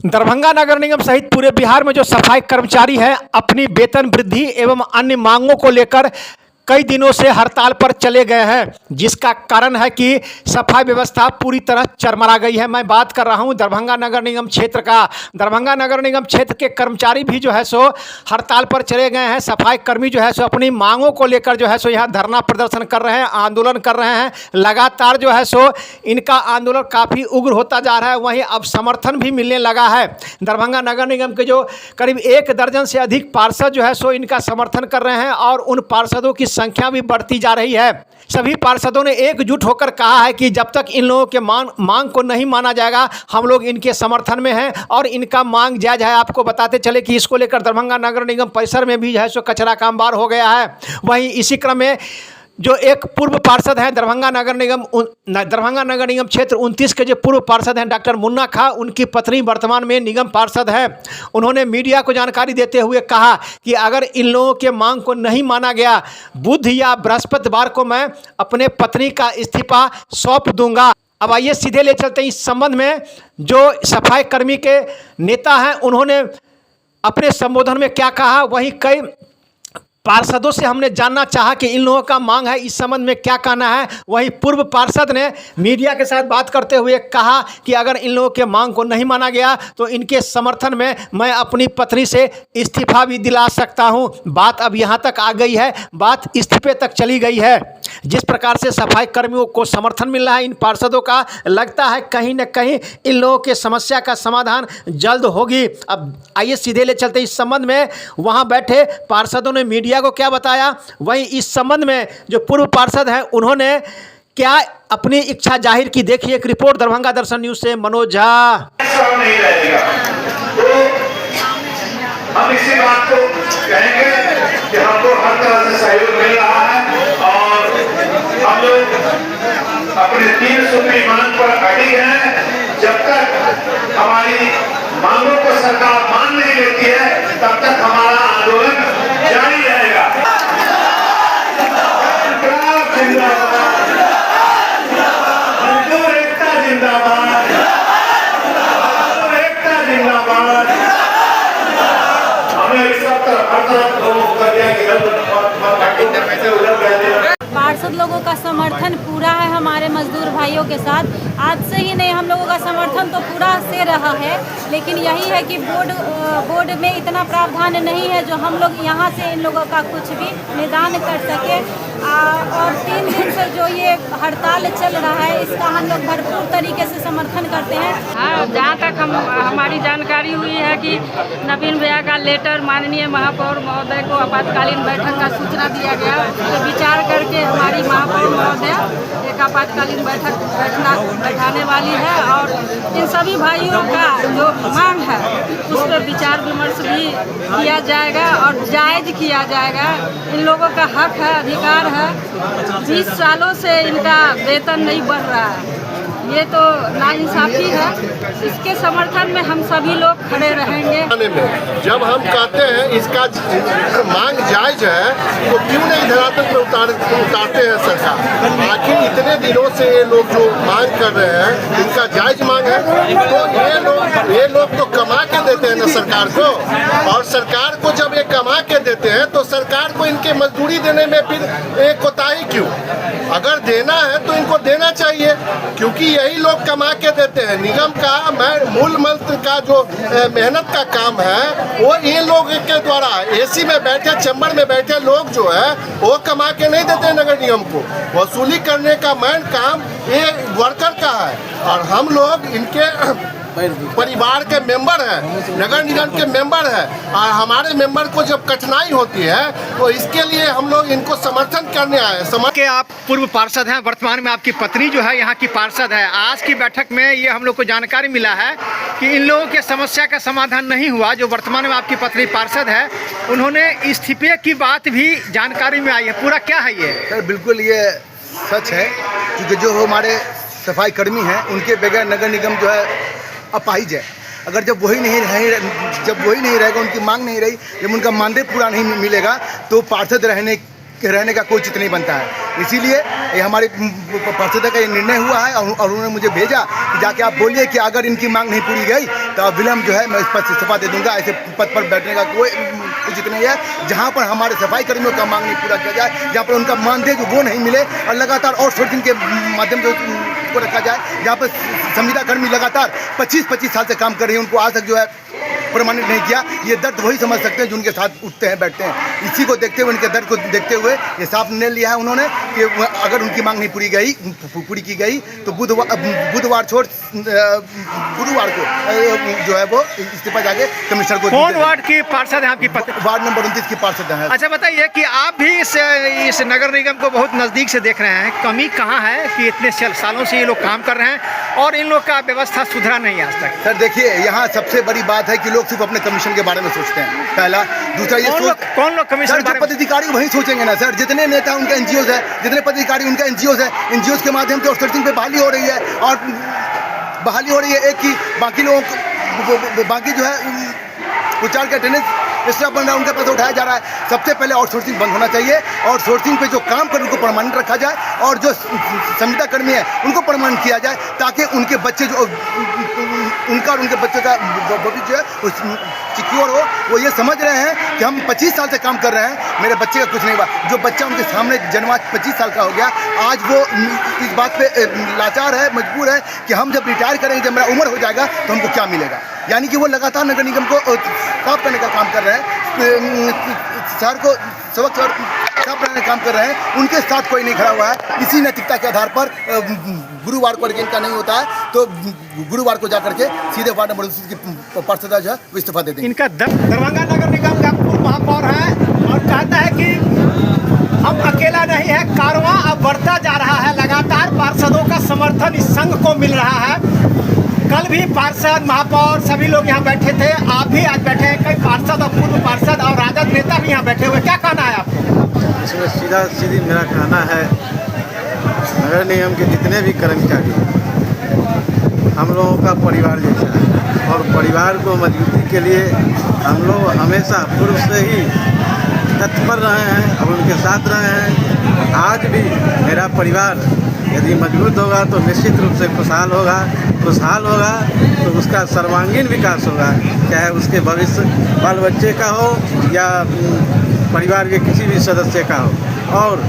दरभंगा नगर निगम सहित पूरे बिहार में जो सफाई कर्मचारी हैं अपनी वेतन वृद्धि एवं अन्य मांगों को लेकर कई दिनों से हड़ताल पर चले गए हैं, जिसका कारण है कि सफाई व्यवस्था पूरी तरह चरमरा गई है। मैं बात कर रहा हूं दरभंगा नगर निगम क्षेत्र का। दरभंगा नगर निगम क्षेत्र के कर्मचारी भी जो है सो हड़ताल पर चले गए हैं। सफाई कर्मी जो है सो अपनी मांगों को लेकर जो है सो यहाँ धरना प्रदर्शन कर रहे हैं, आंदोलन कर रहे हैं। लगातार जो है सो इनका आंदोलन काफ़ी उग्र होता जा रहा है। वहीं अब समर्थन भी मिलने लगा है। दरभंगा नगर निगम के जो करीब 1 दर्जन से अधिक पार्षद जो है सो इनका समर्थन कर रहे हैं और उन पार्षदों की संख्या भी बढ़ती जा रही है। सभी पार्षदों ने एकजुट होकर कहा है कि जब तक इन लोगों के मांग को नहीं माना जाएगा, हम लोग इनके समर्थन में हैं और इनका मांग जायज़ है। आपको बताते चले कि इसको लेकर दरभंगा नगर निगम परिसर में भी जो है सो कचरा का अंबार हो गया है। वहीं इसी क्रम में जो एक पूर्व पार्षद हैं दरभंगा नगर निगम क्षेत्र 29 के जो पूर्व पार्षद हैं डॉक्टर मुन्ना खां, उनकी पत्नी वर्तमान में निगम पार्षद हैं। उन्होंने मीडिया को जानकारी देते हुए कहा कि अगर इन लोगों के मांग को नहीं माना गया, बुध या बृहस्पतिवार को मैं अपने पत्नी का इस्तीफा सौंप दूंगा। अब आइए सीधे ले चलते हैं इस संबंध में जो सफाई कर्मी के नेता हैं उन्होंने अपने संबोधन में क्या कहा। वहीं कई पार्षदों से हमने जानना चाहा कि इन लोगों का मांग है, इस संबंध में क्या कहना है। वहीं पूर्व पार्षद ने मीडिया के साथ बात करते हुए कहा कि अगर इन लोगों के मांग को नहीं माना गया तो इनके समर्थन में मैं अपनी पत्नी से इस्तीफा भी दिला सकता हूं। बात अब यहां तक आ गई है, बात इस्तीफे तक चली गई है। जिस प्रकार से सफाई कर्मियों को समर्थन मिल रहा है इन पार्षदों का, लगता है कहीं न कहीं इन लोगों के समस्या का समाधान जल्द होगी। अब आइए सीधे ले चलते इस संबंध में वहां बैठे पार्षदों ने मीडिया को क्या बताया। वहीं इस संबंध में जो पूर्व पार्षद हैं उन्होंने क्या अपनी इच्छा जाहिर की, देखिए एक रिपोर्ट दरभंगा दर्शन न्यूज से मनोज झा। नहीं रहेगा तो हम इसी बात को कहेंगे कि हमको हर तरह से सहयोग मिल रहा है और हम लोग अपने 3 सूत्री मांग पर अड़िग हैं। जब तक हमारी मांगों को सरकार मान नहीं लेती है तब तक हमारा आंदोलन जारी रहेगा। मजदूर एकता जिंदाबाद, मजदूर एकता जिंदाबाद। हमें इस तरफ हर तरफ लोगों को कर दिया कि पार्षद लोगों का समर्थन पूरा है हमारे मजदूर भाइयों के साथ। आज से ही नहीं, हम लोगों का समर्थन तो पूरा से रहा है, लेकिन यही है कि बोर्ड में इतना प्रावधान नहीं है जो हम लोग यहाँ से इन लोगों का कुछ भी निदान कर सके। और 3 दिन से जो ये हड़ताल चल रहा है इसका हम लोग भरपूर तरीके से समर्थन करते हैं। हाँ, जहाँ तक हमारी जानकारी हुई है कि नवीन भैया का लेटर माननीय महापौर महोदय को आपातकालीन बैठक का सूचना दिया गया। तो विचार करके हमारी महापौर महोदय एक आपातकालीन बैठक बैठाने वाली है और इन सभी भाइयों का जो मांग है उस पर विचार विमर्श भी किया जाएगा और जायज़ किया जाएगा। इन लोगों का हक है, अधिकार है। 20 सालों से इनका वेतन नहीं बढ़ रहा है, ये तो नाइंसाफी है। इसके समर्थन में हम सभी लोग खड़े रहेंगे। जब हम कहते हैं इसका मांग जायज है तो क्यों नहीं धरातल पर उतारते हैं सरकार। आखिर इतने दिनों से ये लोग जो मांग कर रहे हैं इनका जायज मांग है तो ये लोग तो कमा के देते हैं ना सरकार को, और सरकार को जब ये कमा के देते हैं तो सरकार को इनके मजदूरी देने में फिर एक कोताही क्यों। अगर देना है तो इनको देना चाहिए, क्योंकि यही लोग कमा के देते हैं। निगम का मूल मंत्र का जो मेहनत का काम है वो इन लोगों के द्वारा एसी में बैठे, चैम्बर में बैठे लोग जो है वो कमा के नहीं देते नगर निगम को। वसूली करने का मेन काम ये वर्कर का है और हम लोग इनके परिवार के मेंबर हैं, नगर निगम के मेंबर हैं और हमारे मेंबर को जब कठिनाई होती है तो इसके लिए हम लोग इनको समर्थन करने आए हैं। आप पूर्व पार्षद हैं, वर्तमान में आपकी पत्नी जो है यहाँ की पार्षद है। आज की बैठक में ये हम लोग को जानकारी मिला है कि इन लोगों के समस्या का समाधान नहीं हुआ। जो वर्तमान में आपकी पत्नी पार्षद है उन्होंने इस्तीफे की बात भी जानकारी में आई है। पूरा क्या है ये? सर बिल्कुल ये सच है, क्योंकि जो हमारे सफाई कर्मी हैं उनके बगैर नगर निगम जो है अपाहिज है। अगर जब वही नहीं रहेगा, उनकी मांग नहीं रही, जब उनका मानदेय पूरा नहीं मिलेगा तो पार्षद रहने के रहने का कोई चित नहीं बनता है। इसीलिए ये हमारे पार्षद का ये निर्णय हुआ है और उन्होंने मुझे भेजा कि जाके आप बोलिए कि अगर इनकी मांग नहीं पूरी गई तो विलम्ब जो है मैं इस पद से इस्तीफा दे दूंगा। ऐसे पद पर बैठने का कोई उचित नहीं है। जहाँ पर हमारे सफाई कर्मियों का मांग नहीं पूरा किया जाए, जहाँ पर उनका मानदेय जो वो नहीं मिले और लगातार आउटसोर्सिंग के माध्यम से उसको रखा जाए, जहाँ पर संविदा कर्मी लगातार 25-25 साल से काम कर रही है, उनको आज तक जो है प्रमाणित नहीं किया। ये दर्द वही समझ सकते हैं जो उनके साथ उठते हैं बैठते हैं। इसी को देखते हुए, उनके दर्द को देखते हुए ये साफ निर्णय लिया है उन्होंने कि अगर उनकी मांग नहीं पूरी की गई तो बुधवार छोड़ गुरुवार को जो है वो इस्तीफा जाके कमिश्नर को। कौन वार्ड की पार्षद है आपकी पत्नी? वार्ड नंबर 29 की पार्षद है। अच्छा बताइए कि आप भी इस नगर निगम को बहुत नज़दीक से देख रहे हैं, कमी कहाँ है कि इतने सालों से ये लोग काम कर रहे हैं और इन लोग का व्यवस्था सुधरा नहीं आज तक? सर देखिए, यहाँ सबसे बड़ी बात है कि लोग सिर्फ अपने कमीशन के बारे में सोचते हैं, पहला। दूसरा ये कौन लोग कमीशन? जो पदाधिकारी वही सोचेंगे ना सर। जितने नेता उनका एनजीओ है, जितने पदाधिकारी उनका एनजीओ है, एनजीओ के माध्यम से आउटसोर्सिंग पे बहाली हो रही है और बहाली हो रही है एक की, बाकी लोगों को बाकी जो है उचार का अटेंडेंस एक्स्ट्रा बन रहा है, उनका पैसा उठाया जा रहा है। सबसे पहले आउटसोर्सिंग बंद होना चाहिए। आउटसोर्सिंग पे जो काम कर उनको परमानेंट रखा जाए और जो संविदा कर्मी है उनको परमानेंट किया जाए, ताकि उनके बच्चे जो उनका और उनके बच्चे का भविष्य जो है वो सिक्योर हो। वो ये समझ रहे हैं कि हम 25 साल से काम कर रहे हैं, मेरे बच्चे का कुछ नहीं हुआ। जो बच्चा उनके सामने जन्मा 25 साल का हो गया, आज वो इस बात पे लाचार है, मजबूर है कि हम जब रिटायर करेंगे, जब मेरा उम्र हो जाएगा तो हमको क्या मिलेगा। यानी कि वो लगातार नगर निगम को साफ करने का काम कर रहे हैं, शहर को सबक साफ करने का काम कर रहे हैं। उनके साथ कोई नहीं खड़ा हुआ है। इसी नैतिकता के आधार पर गुरुवार को इनका नहीं होता है तो गुरुवार को जाकर के सीधे वार्ड नंबर 29 की पार्षद जो है वो इस्तीफा दे देंगे। इनका दरभंगा नगर निगम का पूर्व महापौर है और कहता है कि हम अकेला नहीं है, कारवां अब बढ़ता जा रहा है। लगातार पार्षदों का समर्थन इस संघ को मिल रहा है। कल भी पार्षद, महापौर सभी लोग यहाँ बैठे थे, आप भी आज बैठे हैं। कई पार्षद और पूर्व पार्षद और राजद नेता भी यहाँ बैठे हुए। क्या कहना है आपको? इसमें सीधी मेरा कहना है, नगर निगम के जितने भी कर्मचारी हम लोगों का परिवार जैसा है और परिवार को मजबूती के लिए हम लोग हमेशा पूर्व से ही तत्पर रहे हैं और उनके साथ रहे हैं। आज भी मेरा परिवार यदि मजबूत होगा तो निश्चित रूप से खुशहाल होगा तो उसका सर्वांगीण विकास होगा, चाहे उसके भविष्य बाल बच्चे का हो या परिवार के किसी भी सदस्य का हो। और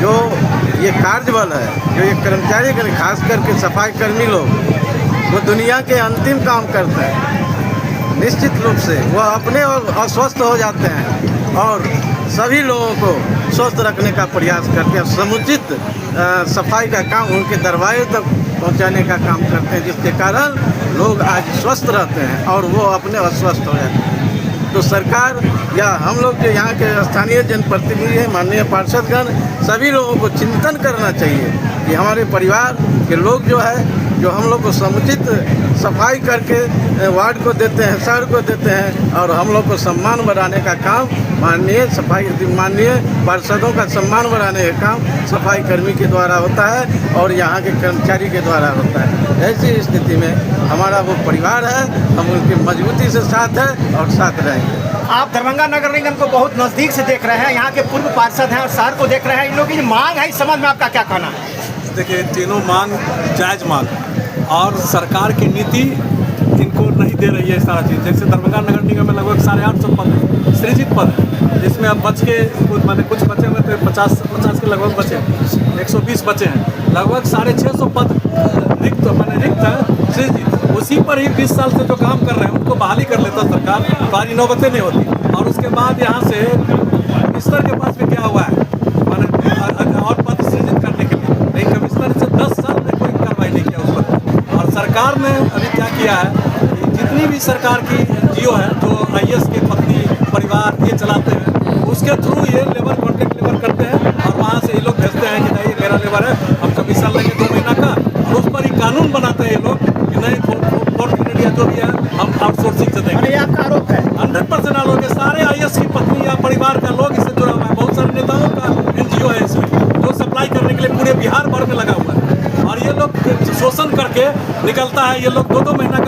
जो ये कार्यबल है, जो ये कर्मचारी खास करके सफाई कर्मी लोग, वो दुनिया के अंतिम काम करते हैं। निश्चित रूप से वो अपने और अस्वस्थ हो जाते हैं और सभी लोगों को स्वस्थ रखने का प्रयास करते हैं। समुचित सफाई का काम उनके दरवाजे तक पहुंचाने का काम करते हैं, जिसके कारण लोग आज स्वस्थ रहते हैं और वो अपने अस्वस्थ हो जाते हैं। तो सरकार या हम लोग जो यहाँ के स्थानीय जनप्रतिनिधि हैं, माननीय पार्षदगण, सभी लोगों को चिंतन करना चाहिए कि हमारे परिवार के लोग जो है, जो हम लोग को समुचित सफाई करके वार्ड को देते हैं, शहर को देते हैं और हम लोग को सम्मान बढ़ाने का काम माननीय पार्षदों का सम्मान बढ़ाने का काम सफाई कर्मी के द्वारा होता है और यहाँ के कर्मचारी के द्वारा होता है। ऐसी स्थिति में हमारा वो परिवार है, हम उनकी मजबूती से साथ है और साथ रहेंगे। आप दरभंगा नगर निगम को बहुत नज़दीक से देख रहे हैं, यहाँ के पूर्व पार्षद हैं और शहर को देख रहे हैं। इन लोगों की मांग है, इस संबंध में आपका क्या कहना है? देखिए, तीनों मांग जायज़ मांग और सरकार की नीति इनको नहीं दे रही है सारा चीज़। जैसे दरभंगा नगर निगम में लगभग 850 पद सृजित पद है, जिसमें अब बच के मैंने कुछ बचे हुए थे, 50 के लगभग बचे, 120 बचे हैं। लगभग 650 पद रिक्त है सृजित। उसी पर ही 20 साल से जो काम कर रहे हैं उनको बहाली कर लेता सरकार, सारी नौबतें नहीं होती। और उसके बाद यहाँ से कमिश्नर के पास भी क्या हुआ है, मैंने और पद सृजित करने के लिए, लेकिन कमिश्नर से 10 साल में कोई कार्रवाई नहीं किया उस पर। और सरकार ने अभी क्या किया है, जितनी भी सरकार की एनजीओ है जो IAS के पत्नी परिवार ये चलाते हैं, उसके थ्रू ये लेबर कॉन्ट्रैक्ट लेबर करते हैं और वहाँ से ये लोग भेजते हैं कि नहीं मेरा लेबर है, हम कमीशन लेंगे 2 महीना का, और उस पर ही कानून बनाते हैं ये लोग कि नहीं 4th ग्रेड या जो भी है हम आउटसोर्सिंग से देंगे। ये आपका आरोप है? 100% आरोप है। सारे IAS की पत्नी या परिवार का लोग इससे जुड़ा हुआ है। बहुत सारे नेताओं का एनजीओ है इसमें, जो सप्लाई करने के लिए पूरे बिहार भर में लगा हुआ है। और ये लोग शोषण करके निकलता है, ये लोग 2-2 महीना